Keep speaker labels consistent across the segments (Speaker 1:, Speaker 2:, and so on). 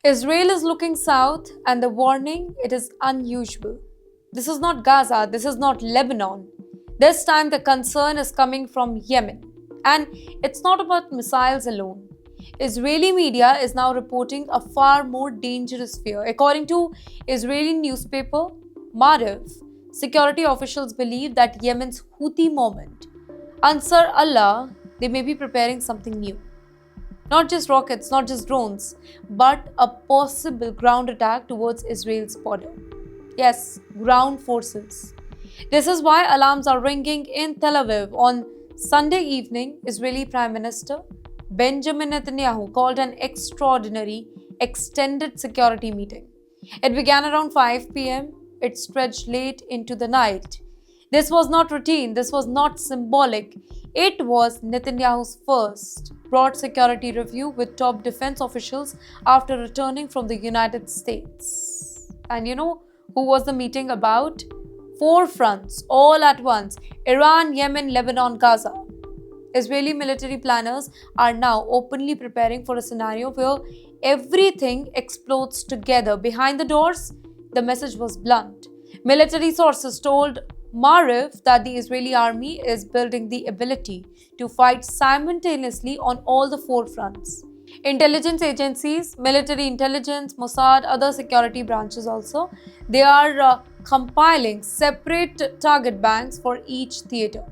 Speaker 1: Israel is looking south, and the warning, it is unusual. This is not Gaza, this is not Lebanon. This time the concern is coming from Yemen. And it's not about missiles alone. Israeli media is now reporting a far more dangerous fear. According to Israeli newspaper Maariv, security officials believe that Yemen's Houthi movement, Ansar Allah, they may be preparing something new. Not just rockets, not just drones, but a possible ground attack towards Israel's border. Yes, ground forces. This is why alarms are ringing in Tel Aviv. On Sunday evening, Israeli Prime Minister Benjamin Netanyahu called an extraordinary, extended security meeting. It began around 5 pm, it stretched late into the night. This was not routine, this was not symbolic. It was Netanyahu's first broad security review with top defense officials after returning from the United States. And you know who was the meeting about? 4 fronts, all at once: Iran, Yemen, Lebanon, Gaza. Israeli military planners are now openly preparing for a scenario where everything explodes together. Behind the doors, the message was blunt. Military sources told Maariv that the Israeli army is building the ability to fight simultaneously on all the 4 fronts. Intelligence agencies, military intelligence, Mossad, other security branches also, they are compiling separate target banks for each theater.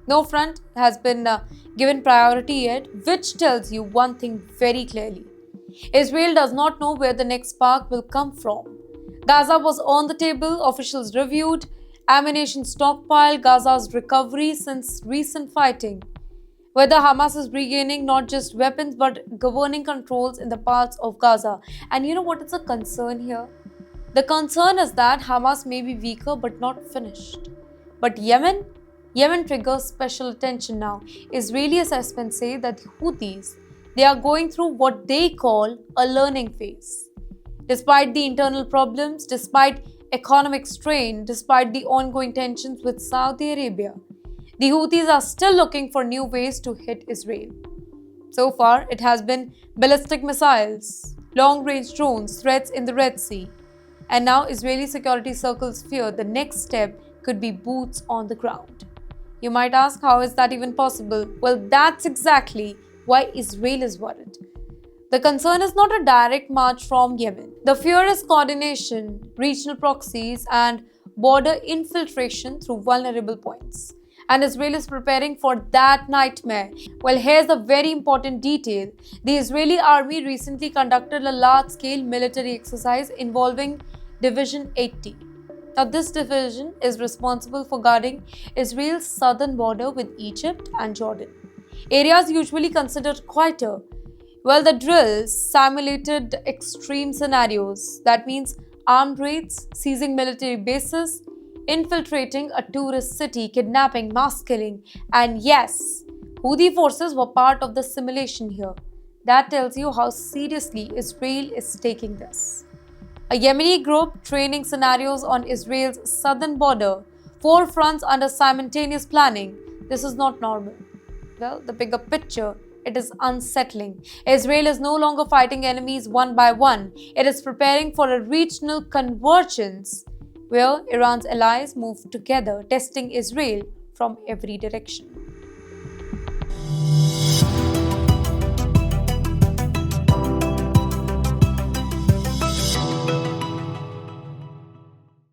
Speaker 1: No front has been given priority yet, which tells you one thing very clearly. Israel does not know where the next spark will come from. Gaza was on the table, officials reviewed ammunition stockpile, Gaza's recovery since recent fighting, whether Hamas is regaining not just weapons but governing controls in the parts of Gaza. And you know what is the concern here? The concern is that Hamas may be weaker but not finished. But Yemen triggers special attention now. Israeli assessments say that the Houthis, they are going through what they call a learning phase. Despite the internal problems, despite economic strain, despite the ongoing tensions with Saudi Arabia, the Houthis are still looking for new ways to hit Israel. So far, it has been ballistic missiles, long-range drones, threats in the Red Sea. And now Israeli security circles fear the next step could be boots on the ground. You might ask, how is that even possible? Well, that's exactly why Israel is worried. The concern is not a direct march from Yemen. The fear is coordination, regional proxies, and border infiltration through vulnerable points. And Israel is preparing for that nightmare. Well, here's a very important detail. The Israeli army recently conducted a large-scale military exercise involving Division 80. Now, this division is responsible for guarding Israel's southern border with Egypt and Jordan, areas usually considered quieter. Well, the drills simulated extreme scenarios. That means armed raids, seizing military bases, infiltrating a tourist city, kidnapping, mass killing. And yes, Houthi forces were part of the simulation here. That tells you how seriously Israel is taking this. A Yemeni group training scenarios on Israel's southern border, 4 fronts under simultaneous planning. This is not normal. Well, the bigger picture, it is unsettling. Israel is no longer fighting enemies one by one. It is preparing for a regional convergence where Iran's allies move together, testing Israel from every direction.